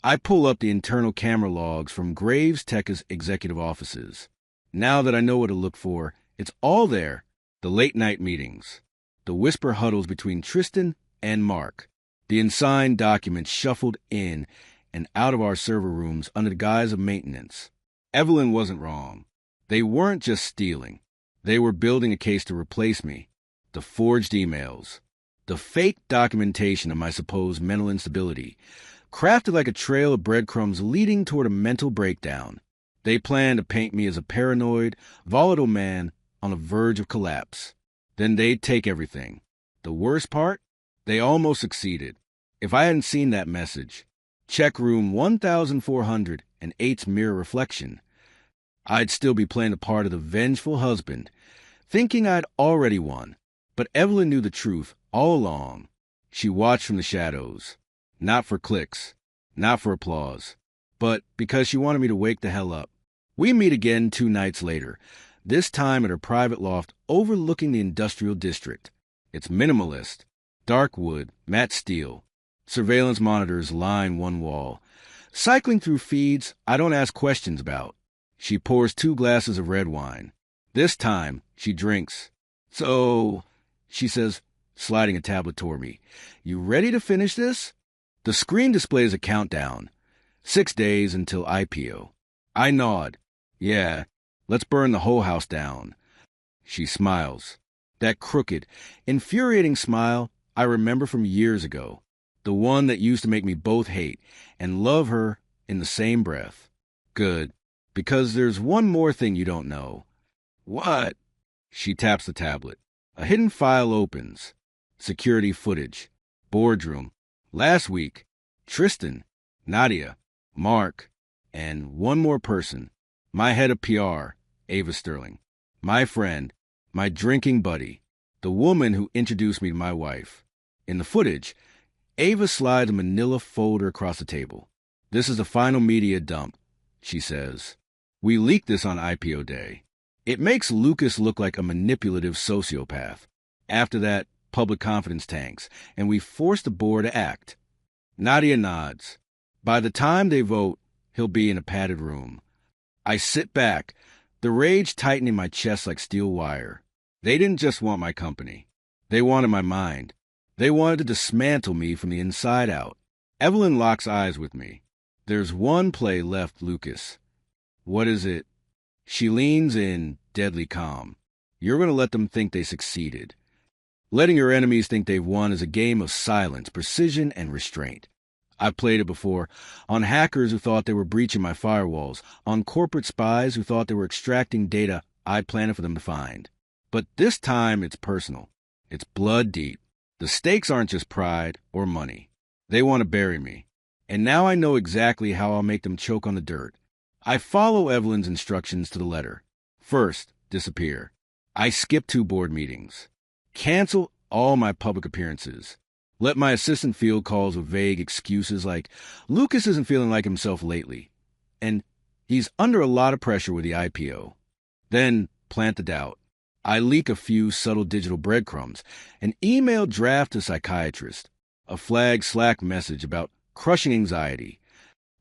I pull up the internal camera logs from Graves Tech's executive offices. Now that I know what to look for, it's all there. The late-night meetings. The whisper huddles between Tristan and Mark. The unsigned documents shuffled in and out of our server rooms under the guise of maintenance. Evelyn wasn't wrong. They weren't just stealing. They were building a case to replace me. The forged emails. The fake documentation of my supposed mental instability. Crafted like a trail of breadcrumbs leading toward a mental breakdown. They planned to paint me as a paranoid, volatile man on the verge of collapse. Then they'd take everything. The worst part? They almost succeeded. If I hadn't seen that message, check room 1408's mirror reflection, I'd still be playing the part of the vengeful husband, thinking I'd already won. But Evelyn knew the truth all along. She watched from the shadows. Not for clicks, not for applause, but because she wanted me to wake the hell up. We meet again 2 nights later, this time at her private loft overlooking the industrial district. It's minimalist, dark wood, matte steel. Surveillance monitors line one wall. Cycling through feeds I don't ask questions about. She pours 2 glasses of red wine. This time, she drinks. So, she says, sliding a tablet toward me, you ready to finish this? The screen displays a countdown. 6 days until IPO. I nod. Yeah, let's burn the whole house down. She smiles. That crooked, infuriating smile I remember from years ago. The one that used to make me both hate and love her in the same breath. Good, because there's one more thing you don't know. What? She taps the tablet. A hidden file opens. Security footage. Boardroom. Last week, Tristan, Nadia, Mark, and one more person. My head of PR, Ava Sterling. My friend, my drinking buddy, the woman who introduced me to my wife. In the footage, Ava slides a manila folder across the table. This is the final media dump, she says. We leaked this on IPO day. It makes Lucas look like a manipulative sociopath. After that, public confidence tanks, and we force the board to act. Nadia nods. By the time they vote, he'll be in a padded room. I sit back, the rage tightening my chest like steel wire. They didn't just want my company. They wanted my mind. They wanted to dismantle me from the inside out. Evelyn locks eyes with me. There's one play left, Lucas. What is it? She leans in, deadly calm. You're going to let them think they succeeded. Letting your enemies think they've won is a game of silence, precision, and restraint. I've played it before, on hackers who thought they were breaching my firewalls, on corporate spies who thought they were extracting data I'd planned for them to find. But this time it's personal. It's blood deep. The stakes aren't just pride or money. They want to bury me. And now I know exactly how I'll make them choke on the dirt. I follow Evelyn's instructions to the letter. First, disappear. I skip 2 board meetings. Cancel all my public appearances. Let my assistant field calls with vague excuses like, Lucas isn't feeling like himself lately. And he's under a lot of pressure with the IPO. Then plant the doubt. I leak a few subtle digital breadcrumbs, an email draft to a psychiatrist, a flag Slack message about crushing anxiety,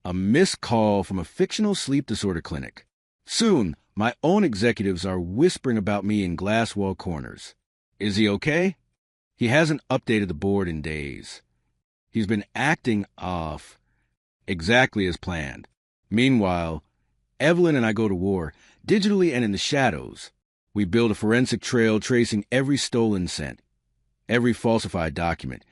a missed call from a fictional sleep disorder clinic. Soon, my own executives are whispering about me in glass wall corners. Is he okay? He hasn't updated the board in days. He's been acting off, exactly as planned. Meanwhile, Evelyn and I go to war, digitally and in the shadows. We build a forensic trail tracing every stolen cent, every falsified document,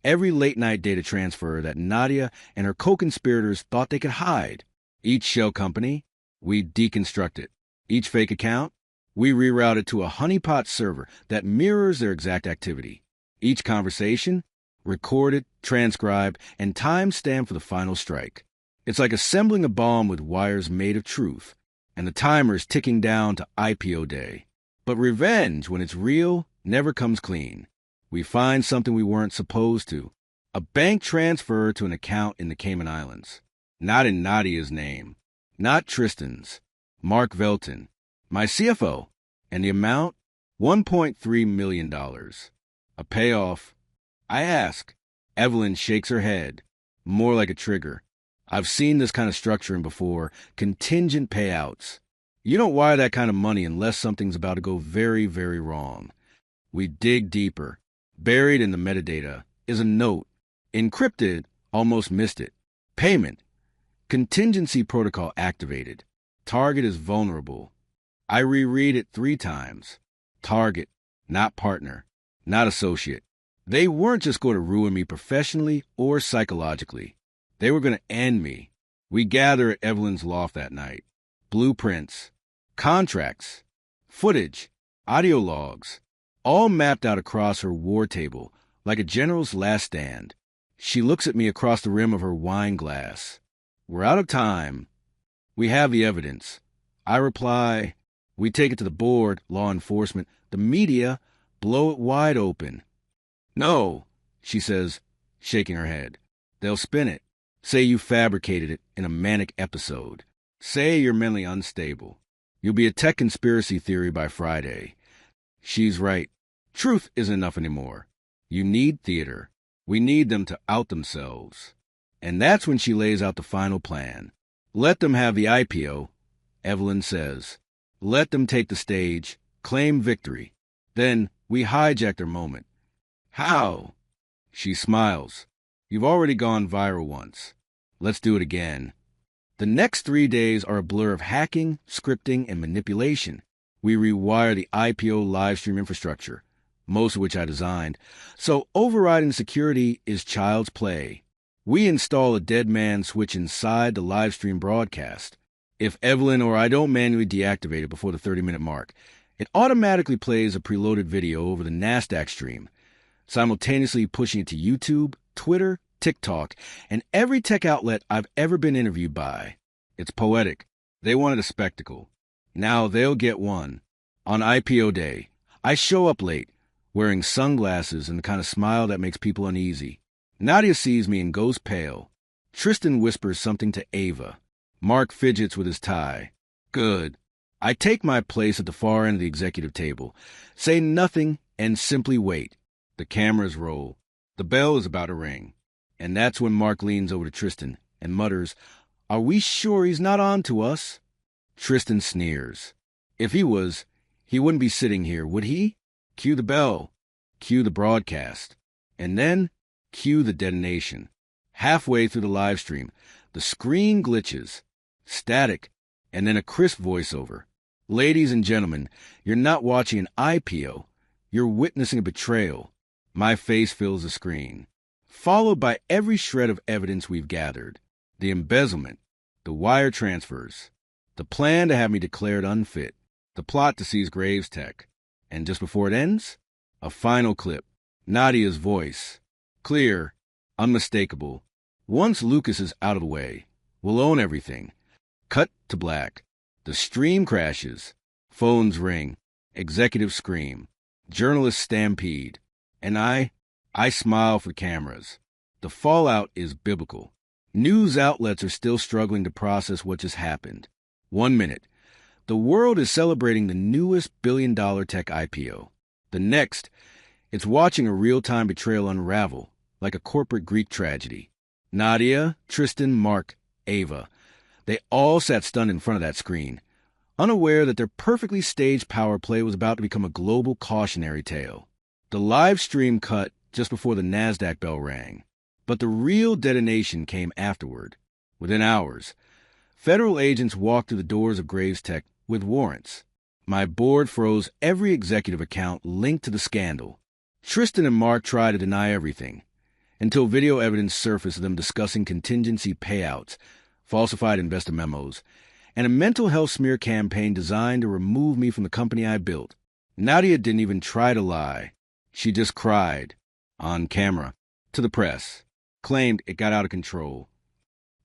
every late-night data transfer that Nadia and her co-conspirators thought they could hide. Each shell company, we deconstruct it. Each fake account, we reroute it to a honeypot server that mirrors their exact activity. Each conversation, recorded, transcribed, and time-stamped for the final strike. It's like assembling a bomb with wires made of truth, and the timer's ticking down to IPO day. But revenge, when it's real, never comes clean. We find something we weren't supposed to. A bank transfer to an account in the Cayman Islands. Not in Nadia's name. Not Tristan's. Mark Velton, my CFO. And the amount? $1.3 million. A payoff. I ask. Evelyn shakes her head. More like a trigger. I've seen this kind of structuring before. Contingent payouts. You don't wire that kind of money unless something's about to go very, very wrong. We dig deeper. Buried in the metadata is a note. Encrypted, almost missed it. Payment. Contingency protocol activated. Target is vulnerable. I reread it 3 times. Target, not partner, not associate. They weren't just going to ruin me professionally or psychologically. They were going to end me. We gather at Evelyn's loft that night. Blueprints, contracts, footage, audio logs, all mapped out across her war table like a general's last stand. She looks at me across the rim of her wine glass. We're out of time. We have the evidence. I reply, we take it to the board, law enforcement, the media, blow it wide open. No, she says, shaking her head. They'll spin it. Say you fabricated it in a manic episode. Say you're mentally unstable. You'll be a tech conspiracy theory by Friday. She's right. Truth isn't enough anymore. You need theater. We need them to out themselves. And that's when she lays out the final plan. Let them have the IPO, Evelyn says. Let them take the stage, claim victory. Then we hijack their moment. How? She smiles. You've already gone viral once. Let's do it again. The next 3 days are a blur of hacking, scripting, and manipulation. We rewire the IPO livestream infrastructure, most of which I designed, so overriding security is child's play. We install a dead man switch inside the livestream broadcast. If Evelyn or I don't manually deactivate it before the 30-minute mark, it automatically plays a preloaded video over the NASDAQ stream, simultaneously pushing it to YouTube, Twitter, TikTok, and every tech outlet I've ever been interviewed by. It's poetic. They wanted a spectacle. Now they'll get one. On IPO day, I show up late, wearing sunglasses and the kind of smile that makes people uneasy. Nadia sees me and goes pale. Tristan whispers something to Ava. Mark fidgets with his tie. Good. I take my place at the far end of the executive table, say nothing, and simply wait. The cameras roll. The bell is about to ring. And that's when Mark leans over to Tristan and mutters, Are we sure he's not on to us? Tristan sneers. If he was, he wouldn't be sitting here, would he? Cue the bell. Cue the broadcast. And then, cue the detonation. Halfway through the live stream, the screen glitches. Static. And then a crisp voiceover. Ladies and gentlemen, you're not watching an IPO. You're witnessing a betrayal. My face fills the screen. Followed by every shred of evidence we've gathered. The embezzlement, the wire transfers, the plan to have me declared unfit, the plot to seize Graves Tech. And just before it ends, a final clip. Nadia's voice. Clear, unmistakable. Once Lucas is out of the way, we'll own everything. Cut to black. The stream crashes. Phones ring. Executives scream. Journalists stampede. And I smile for cameras. The fallout is biblical. News outlets are still struggling to process what just happened. 1 minute. The world is celebrating the newest billion-dollar tech IPO. The next, it's watching a real-time betrayal unravel, like a corporate Greek tragedy. Nadia, Tristan, Mark, Ava. They all sat stunned in front of that screen, unaware that their perfectly staged power play was about to become a global cautionary tale. The live stream cut just before the NASDAQ bell rang. But the real detonation came afterward. Within hours, federal agents walked through the doors of Graves Tech with warrants. My board froze every executive account linked to the scandal. Tristan and Mark tried to deny everything. until video evidence surfaced of them discussing contingency payouts, falsified investor memos, and a mental health smear campaign designed to remove me from the company I built. Nadia didn't even try to lie. She just cried, on camera, to the press, claimed it got out of control.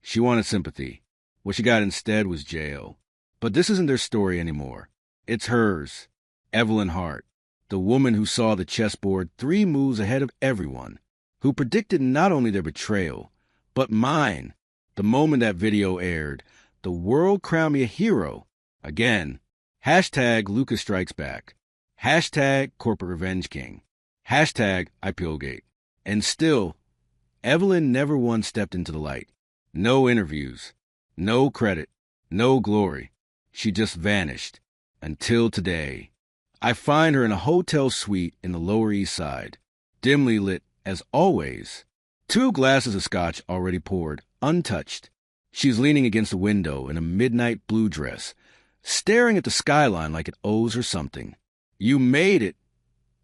She wanted sympathy. What she got instead was jail. But this isn't their story anymore. It's hers, Evelyn Hart, the woman who saw the chessboard 3 moves ahead of everyone, who predicted not only their betrayal, but mine. The moment that video aired, the world crowned me a hero. Again, hashtag Lucas Strikes Back, hashtag Corporate Revenge King, hashtag IPOgate. And still, Evelyn never once stepped into the light. No interviews, no credit, no glory. She just vanished. Until today. I find her in a hotel suite in the Lower East Side, dimly lit as always. 2 glasses of scotch already poured, untouched. She's leaning against a window in a midnight blue dress, staring at the skyline like it owes her something. "You made it,"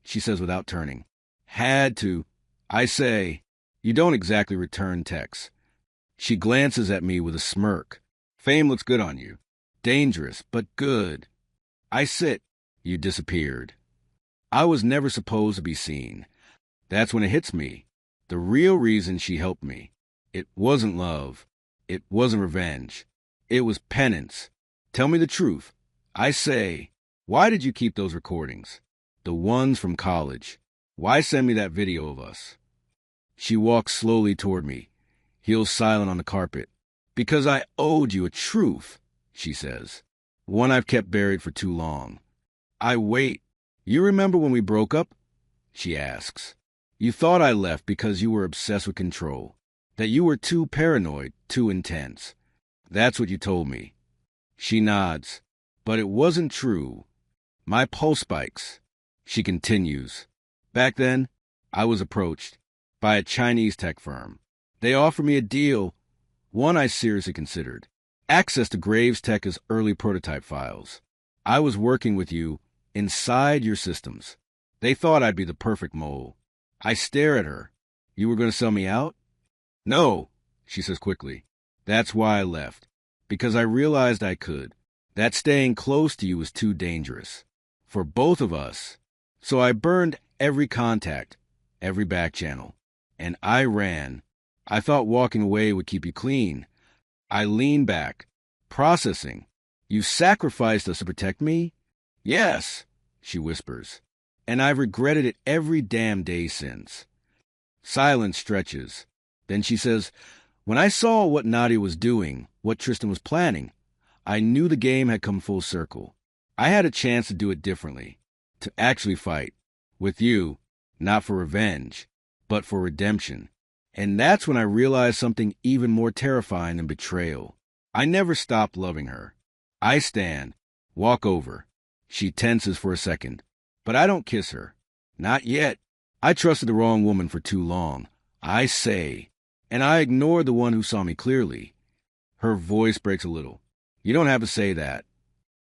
she says without turning. "Had to. I say, you don't exactly return texts." She glances at me with a smirk. "Fame looks good on you. Dangerous, but good." I sit. "You disappeared." I was never supposed to be seen. That's when it hits me. The real reason she helped me. It wasn't love. It wasn't revenge. It was penance. Tell me the truth. I say, why did you keep those recordings? The ones from college. Why send me that video of us? She walks slowly toward me, heels silent on the carpet. "Because I owed you a truth," she says. "One I've kept buried for too long." I wait. "You remember when we broke up?" she asks. "You thought I left because you were obsessed with control, that you were too paranoid, too intense. That's what you told me." She nods. "But it wasn't true. My pulse spikes." She continues. "Back then, I was approached by a Chinese tech firm. They offered me a deal, one I seriously considered. Access to Graves Tech's early prototype files. I was working with you inside your systems. They thought I'd be the perfect mole. I stare at her. "You were going to sell me out?" "No," she says quickly. "That's why I left. Because I realized I could. That staying close to you was too dangerous. For both of us. So I burned every contact, every back channel. And I ran. I thought walking away would keep you clean. I lean back, processing. You sacrificed us to protect me?" "Yes," she whispers. "And I've regretted it every damn day since." Silence stretches. Then she says, "When I saw what Nadia was doing, what Tristan was planning, I knew the game had come full circle. I had a chance to do it differently, to actually fight. With you, not for revenge, but for redemption. And that's when I realized something even more terrifying than betrayal. I never stopped loving her. I stand, walk over. She tenses for a second. But I don't kiss her. Not yet. I trusted the wrong woman for too long. I say. And I ignored the one who saw me clearly. Her voice breaks a little. "You don't have to say that."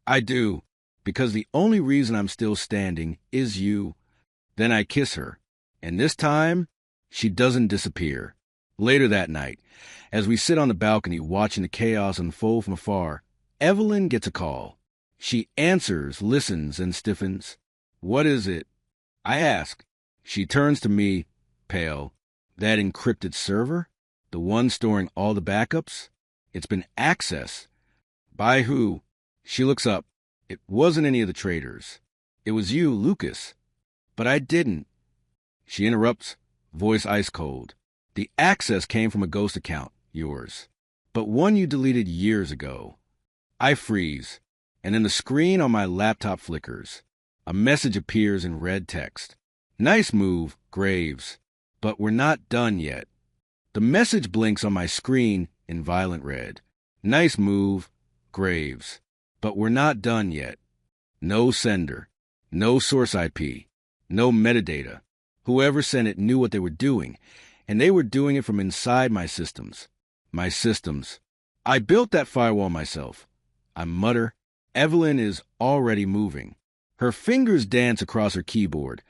"I do. Because the only reason I'm still standing is you." Then I kiss her. And this time, she doesn't disappear. Later that night, as we sit on the balcony watching the chaos unfold from afar, Evelyn gets a call. She answers, listens, and stiffens. "What is it?" I ask. She turns to me, pale. "That encrypted server? The one storing all the backups? It's been accessed." "By who?" She looks up. "It wasn't any of the traitors. It was you, Lucas." "But I didn't." She interrupts, voice ice cold. "The access came from a ghost account, yours. But one you deleted years ago." I freeze, and then the screen on my laptop flickers. A message appears in red text. "Nice move, Graves. But we're not done yet." The message blinks on my screen in violent red. "Nice move, Graves. But we're not done yet." No sender. No source IP. No metadata. Whoever sent it knew what they were doing, and they were doing it from inside my systems. My systems. "I built that firewall myself." I mutter. Evelyn is already moving. Her fingers dance across her keyboard.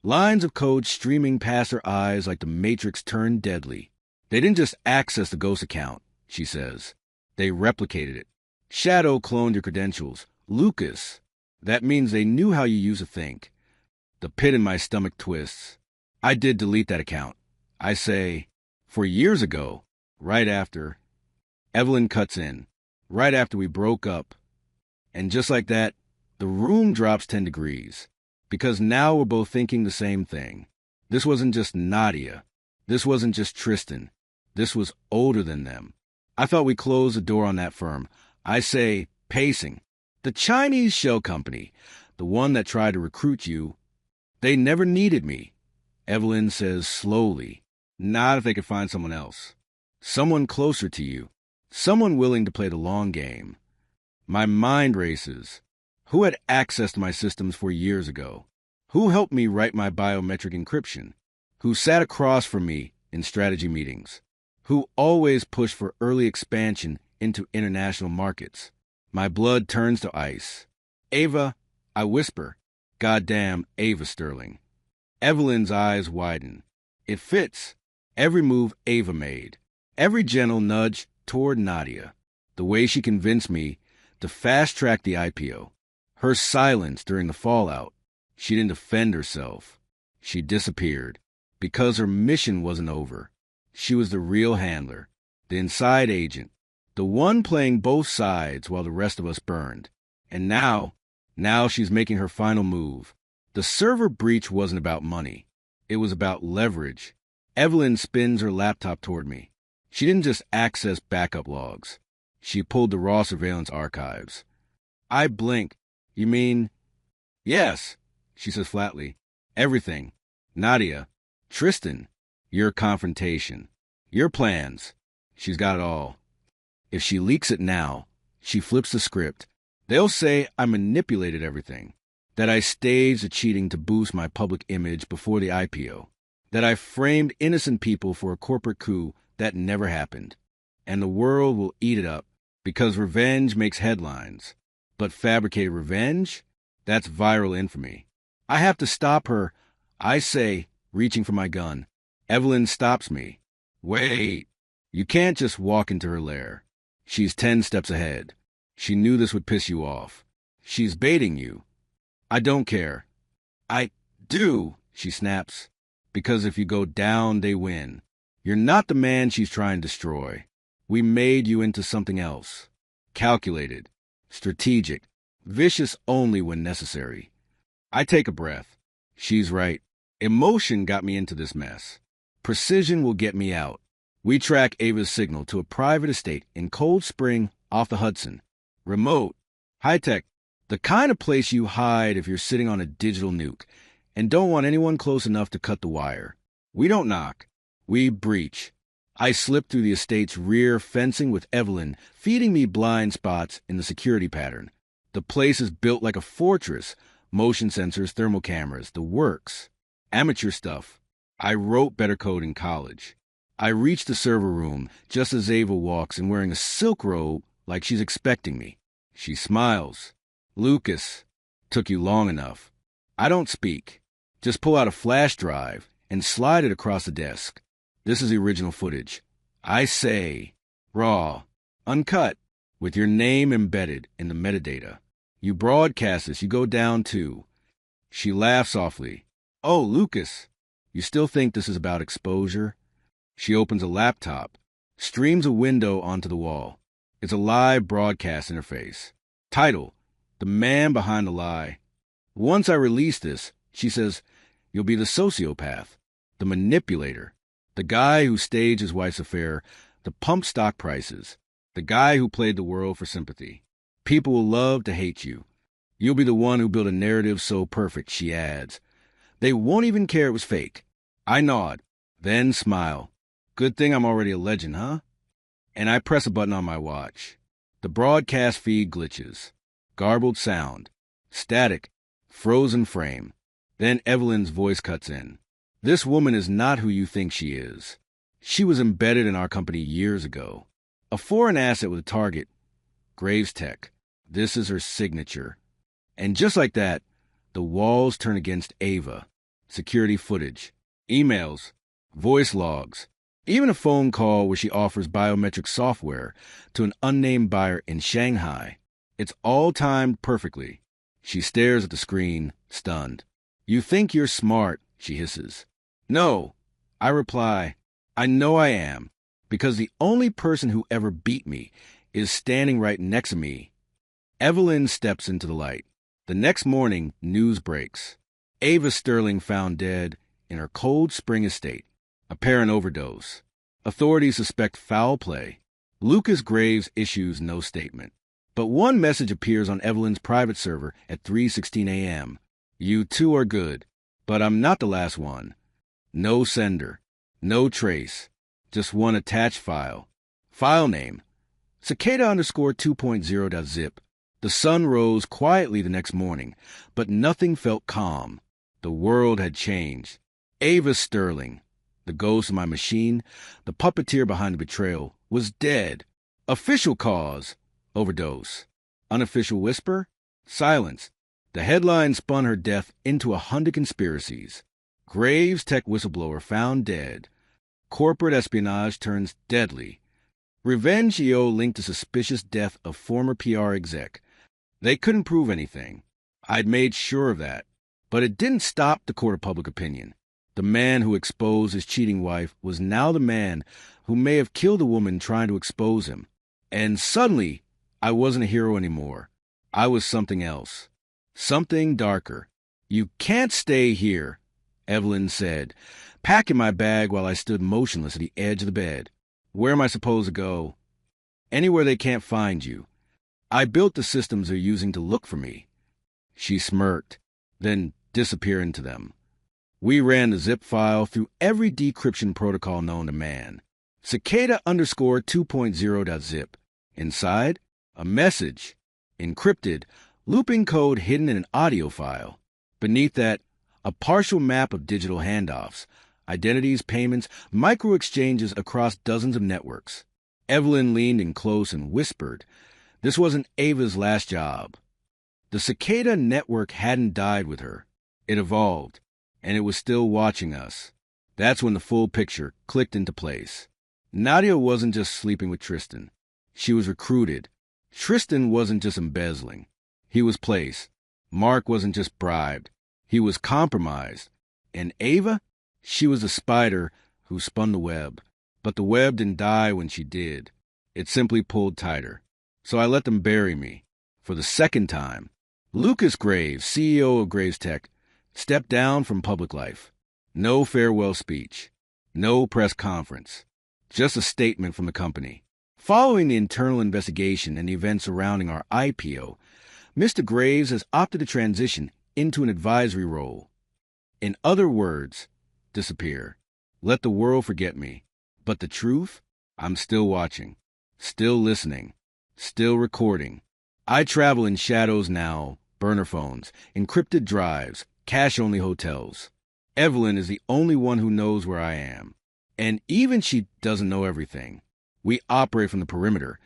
Lines of code streaming past her eyes like the Matrix turned deadly. They didn't just access the ghost account, she says. They replicated it. Shadow cloned your credentials. Lucas. That means they knew how you used to think. The pit in my stomach twists. I did delete that account. I say, for years ago, right after. Evelyn cuts in. Right after we broke up. And just like that, the room drops 10 degrees. Because now we're both thinking the same thing. This wasn't just Nadia. This wasn't just Tristan. This was older than them. I thought we closed the door on that firm. I say, pacing. The Chinese shell company, the one that tried to recruit you, they never needed me. Evelyn says slowly, not if they could find someone else. Someone closer to you. Someone willing to play the long game. My mind races. Who had access to my systems 4 years ago? Who helped me write my biometric encryption? Who sat across from me in strategy meetings? Who always pushed for early expansion into international markets? My blood turns to ice. Ava, I whisper. Goddamn Ava Sterling. Evelyn's eyes widen. It fits. Every move Ava made. Every gentle nudge toward Nadia. The way she convinced me to fast-track the IPO. Her silence during the fallout. She didn't defend herself. She disappeared. Because her mission wasn't over. She was the real handler. The inside agent. The one playing both sides while the rest of us burned. And now she's making her final move. The server breach wasn't about money. It was about leverage. Evelyn spins her laptop toward me. She didn't just access backup logs. She pulled the raw surveillance archives. I blink. You mean? Yes, she says flatly. Everything. Nadia. Tristan. Your confrontation. Your plans. She's got it all. If she leaks it now, she flips the script. They'll say I manipulated everything. That I staged the cheating to boost my public image before the IPO. That I framed innocent people for a corporate coup that never happened. And the world will eat it up because revenge makes headlines. But fabricated revenge? That's viral infamy. I have to stop her, I say, reaching for my gun. Evelyn stops me. Wait. You can't just walk into her lair. She's 10 steps ahead. She knew this would piss you off. She's baiting you. I don't care. I do, she snaps. Because if you go down, they win. You're not the man she's trying to destroy. We made you into something else. Calculated. Strategic. Vicious only when necessary. I take a breath. She's right. Emotion got me into this mess. Precision will get me out. We track Ava's signal to a private estate in Cold Spring off the Hudson. Remote. High-tech. The kind of place you hide if you're sitting on a digital nuke and don't want anyone close enough to cut the wire. We don't knock. We breach. I slip through the estate's rear fencing with Evelyn feeding me blind spots in the security pattern. The place is built like a fortress. Motion sensors, thermal cameras, the works. Amateur stuff. I wrote better code in college. I reach the server room just as Ava walks in wearing a silk robe like she's expecting me. She smiles. Lucas, took you long enough. I don't speak. Just pull out a flash drive and slide it across the desk. This is the original footage. I say, raw, uncut, with your name embedded in the metadata. You broadcast this, you go down too. She laughs softly. Oh, Lucas, you still think this is about exposure? She opens a laptop, streams a window onto the wall. It's a live broadcast interface. Title, The Man Behind the Lie. Once I release this, she says, you'll be the sociopath, the manipulator, the guy who staged his wife's affair, the pump stock prices, the guy who played the world for sympathy. People will love to hate you. You'll be the one who built a narrative so perfect, she adds. They won't even care it was fake. I nod, then smile. Good thing I'm already a legend, huh? And I press a button on my watch. The broadcast feed glitches. Garbled sound. Static. Frozen frame. Then Evelyn's voice cuts in. This woman is not who you think she is. She was embedded in our company years ago. A foreign asset with a target. Graves Tech. This is her signature. And just like that, the walls turn against Ava. security footage, emails, voice logs, even a phone call where she offers biometric software to an unnamed buyer in Shanghai. It's all timed perfectly. She stares at the screen, stunned. "You think you're smart," she hisses. "No," I reply. "I know I am, because the only person who ever beat me is standing right next to me." Evelyn steps into the light. The next morning, news breaks. Ava Sterling found dead in her Cold Spring estate. Apparent overdose. Authorities suspect foul play. Lucas Graves issues no statement. But one message appears on Evelyn's private server at 3:16 a.m. "You two are good, but I'm not the last one." No sender. No trace. Just one attached file. File name: cicada_2.0.zip. The sun rose quietly the next morning, but nothing felt calm. The world had changed. Ava Sterling, the ghost of my machine, the puppeteer behind the betrayal, was dead. Official cause: overdose. Unofficial whisper: silence. The headline spun her death into 100 conspiracies. Graves tech whistleblower found dead. Corporate espionage turns deadly. Revenge EO linked to suspicious death of former PR exec. They couldn't prove anything. I'd made sure of that. But it didn't stop the court of public opinion. The man who exposed his cheating wife was now the man who may have killed a woman trying to expose him. And suddenly, I wasn't a hero anymore. I was something else. Something darker. "You can't stay here," Evelyn said, packing my bag while I stood motionless at the edge of the bed. "Where am I supposed to go?" "Anywhere they can't find you. I built the systems they're using to look for me." She smirked, then disappeared into them. We ran the zip file through every decryption protocol known to man. Cicada_2.0.zip. Inside, a message. Encrypted, looping code hidden in an audio file. Beneath that, a partial map of digital handoffs, identities, payments, micro-exchanges across dozens of networks. Evelyn leaned in close and whispered, "This wasn't Ava's last job." The Cicada network hadn't died with her. It evolved, and it was still watching us. That's when the full picture clicked into place. Nadia wasn't just sleeping with Tristan. She was recruited. Tristan wasn't just embezzling. He was placed. Mark wasn't just bribed. He was compromised. And Ava? She was a spider who spun the web. But the web didn't die when she did. It simply pulled tighter. So I let them bury me. For the second time. Lucas Graves, CEO of Graves Tech, stepped down from public life. No farewell speech. No press conference. Just a statement from the company. Following the internal investigation and the events surrounding our IPO, Mr. Graves has opted to transition into an advisory role. In other words, disappear. Let the world forget me. But the truth? I'm still watching. Still listening. Still recording. I travel in shadows now, burner phones, encrypted drives, cash-only hotels. Evelyn is the only one who knows where I am. And even she doesn't know everything. We operate from the perimeter,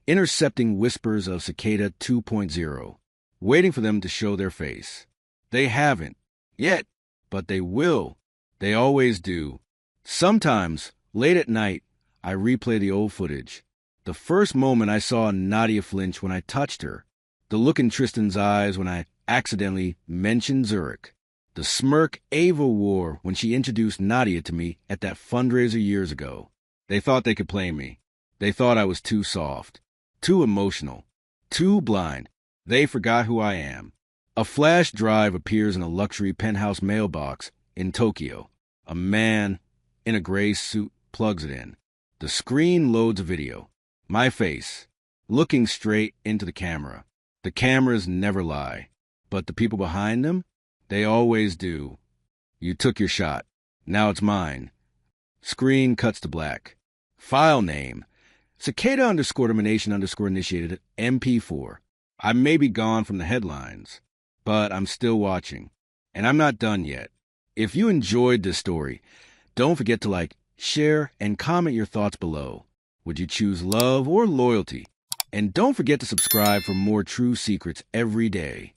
intercepting whispers of Cicada 2.0, waiting for them to show their face. They haven't, yet, but they will. They always do. Sometimes, late at night, I replay the old footage. The first moment I saw Nadia flinch when I touched her. The look in Tristan's eyes when I accidentally mentioned Zurich. The smirk Ava wore when she introduced Nadia to me at that fundraiser years ago. They thought they could play me. They thought I was too soft, too emotional, too blind. They forgot who I am. A flash drive appears in a luxury penthouse mailbox in Tokyo. A man in a gray suit plugs it in. The screen loads a video. My face, looking straight into the camera. The cameras never lie, but the people behind them, they always do. You took your shot. Now it's mine. Screen cuts to black. File name: Cicada_termination_initiated MP4. I may be gone from the headlines, but I'm still watching. And I'm not done yet. If you enjoyed this story, don't forget to like, share, and comment your thoughts below. Would you choose love or loyalty? And don't forget to subscribe for more true secrets every day.